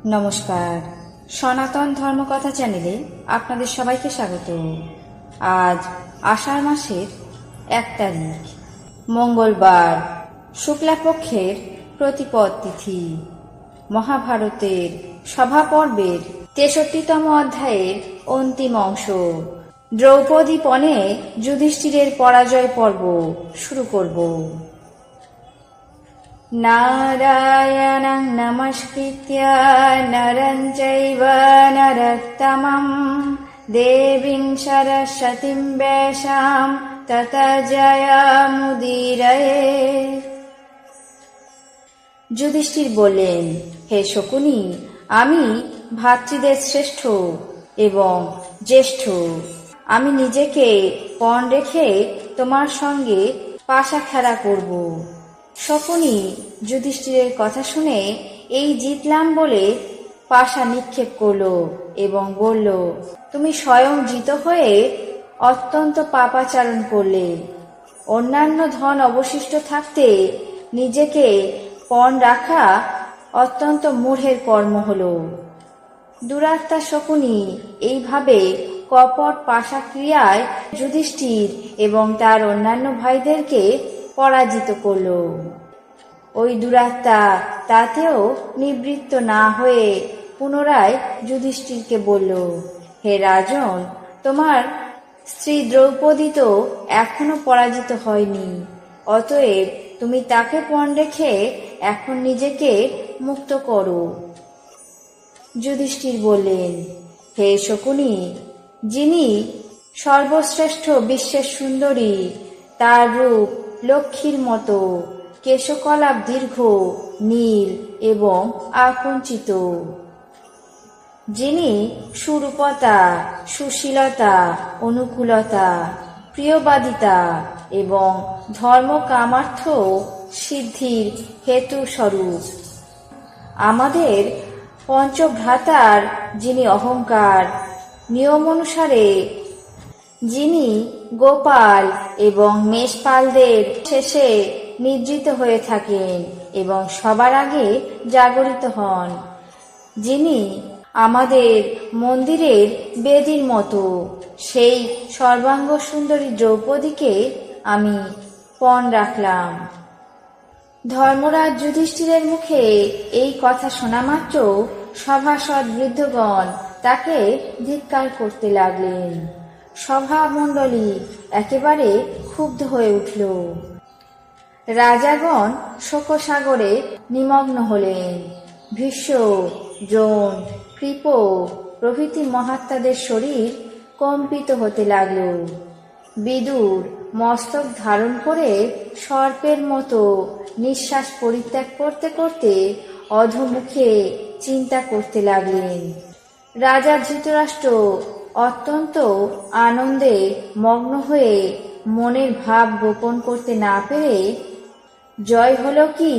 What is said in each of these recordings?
নমস্কার, সনাতন ধর্মকথা চ্যানেলে আপনাদের সবাইকে স্বাগত। আজ আষাঢ় মাসের 1 তারিখ, মঙ্গলবার, শুক্লাপক্ষের প্রতিপদ তিথি। মহাভারতের সভা পর্বের 63তম অধ্যায়ের অন্তিম অংশ, দ্রৌপদী পণে যুধিষ্ঠিরের পরাজয় পর্ব শুরু করব। নারায়ণং নমস্কৃত্য নরং চৈব নরোত্তমং দেবীং সরস্বতীং ব্যাসাং ততো জয়মুদীরয়েৎ। যুধিষ্ঠির বললেন, হে শকুনি, আমি ভ্রাতৃদের শ্রেষ্ঠ এবং জ্যেষ্ঠ। আমি নিজেকে পণ রেখে তোমার সঙ্গে পাশা খেলা করব। শকুনি যুধিষ্ঠিরের কথা শুনে এই জিতলাম বলে পাশা নিক্ষেপ করল এবং বলল, তুমি স্বয়ং জিত হয়ে অত্যন্ত পাপাচারণ করলে। অন্যান্য ধন অবশিষ্ট থাকতে নিজেকে পণ রাখা অত্যন্ত মূঢ়ের কর্ম হল। দুরাত্মা শকুনি এইভাবে কপট পাশা ক্রিয়ায় যুধিষ্ঠির এবং তার অন্যান্য ভাইদেরকে পরাজিত করল। ওই দুরাত্মা তাতেও নিবৃত্ত না হয়ে পুনরায় যুধিষ্ঠিরকে বলল, হে রাজন, তোমার স্ত্রী দ্রৌপদী তো এখনো পরাজিত হয়নি, অতএব তুমি তাকে পণ রেখে এখন নিজেকে মুক্ত করো। যুধিষ্ঠির বললেন, হে শকুনি, যিনি সর্বশ্রেষ্ঠ বিশ্বের সুন্দরী, তার রূপ লক্ষ্মীর মতো, কেশকলাপ দীর্ঘ, নীল এবং আকুঞ্চিত, যিনি সুরূপতা, সুশীলতা, অনুকূলতা, প্রিয়বাদিতা এবং ধর্ম কামার্থ সিদ্ধির হেতু স্বরূপ, আমাদের পঞ্চভ্রাতার যিনি অহংকার, নিয়ম অনুসারে যিনি গোপাল এবং মেষপালদের শেষে নিদ্রিত হয়ে থাকেন এবং সবার আগে জাগরিত হন, যিনি আমাদের মন্দিরের বেদীর মতো, সেই সর্বাঙ্গ সুন্দরী দ্রৌপদীকে আমি পণ রাখলাম। ধর্মরাজ যুধিষ্ঠিরের মুখে এই কথা শোনা মাত্র সভাসদ বৃদ্ধগণ তাকে ধিক্কার করতে লাগলেন। সভা মণ্ডলী একেবারে ক্ষুব্ধ হয়ে উঠল। রাজাগণ শোকসাগরে নিমগ্ন হলেন। ভীষ্ম, দ্রোণ, কৃপ প্রভৃতি মহাত্মাদের শরীর কম্পিত হতে লাগল। বিদুর মস্তক ধারণ করে সর্পের মতো নিঃশ্বাস পরিত্যাগ করতে করতে অধোমুখে চিন্তা করতে লাগলেন। রাজা ধৃতরাষ্ট্র অত্যন্ত আনন্দে মগ্ন হয়ে মনের ভাব গোপন করতে না পেরে জয় হলো কি,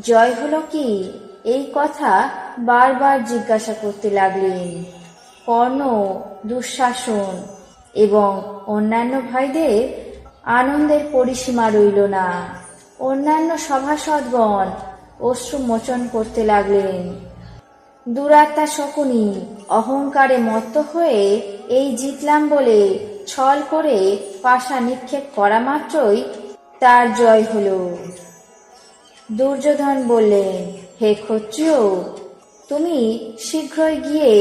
জয় হলো কি এই কথা বারবার জিজ্ঞাসা করতে লাগলেন। কর্ণ, দুঃশাসন এবং অন্যান্য ভাইদের আনন্দের পরিসীমা রইল না। অন্যান্য সভাসদগণ অশ্রু মোচন করতে লাগলেন। দুরাত্মা শকুনি অহংকারে মত্ত হয়ে এই জিতলাম বলে ছল করে পাশা নিক্ষেপ করা মাত্রই তার জয় হল। দুর্যোধন বললেন, হে ক্ষত্রিয়, তুমি শীঘ্রই গিয়ে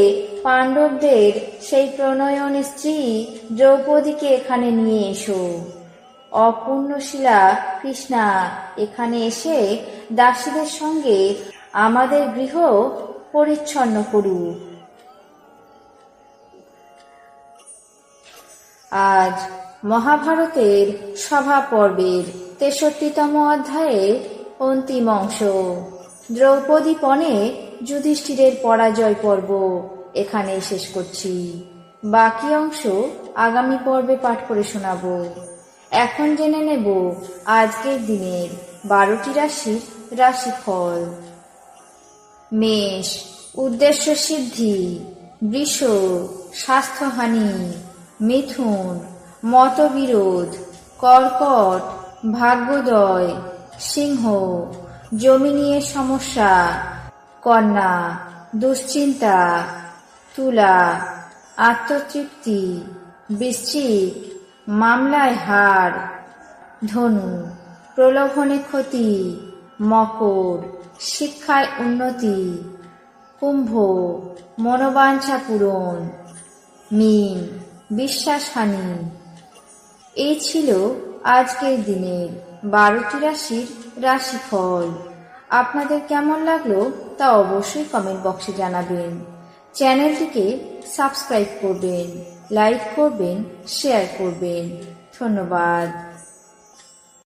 পাণ্ডবদের সেই প্রণয়নী স্ত্রী দ্রৌপদীকে এখানে নিয়ে এসো। অপূর্ণশীলা কৃষ্ণা এখানে এসে দাসীদের সঙ্গে আমাদের গৃহ পরিচ্ছন্ন করুক। আজ মহাভারতের সভা পর্বের 63তম অধ্যায়ের অন্তিম অংশ, দ্রৌপদী পণে যুধিষ্ঠিরের পরাজয় পর্ব এখানে শেষ করছি। বাকি অংশ আগামী পর্বে পাঠ করে শোনাব। এখন জেনে নেব আজকের দিনের 12টি রাশির রাশিফল। মেষ, উদ্দেশ্য সিদ্ধি। বৃষ, স্বাস্থ্যহানি। মিথুন, মতবিরোধ। কর্কট, ভাগ্যোদয়। সিংহ, জমি নিয়ে সমস্যা। কন্যা, দুশ্চিন্তা। তুলা আত্মতৃপ্তি। বৃশ্চিক মামলায় হার। ধনু প্রলোভনে ক্ষতি। মকর শিক্ষায় উন্নতি। কুম্ভ মনোবাঞ্ছা পূরণ। মীন বিশ্বাসহানি। এই ছিল আজকের দিনের 12টি রাশির রাশিফল। আপনাদের কেমন লাগলো তা অবশ্যই কমেন্ট বক্সে জানাবেন। চ্যানেলটিকে সাবস্ক্রাইব করবেন, লাইক করবেন, শেয়ার করবেন। ধন্যবাদ।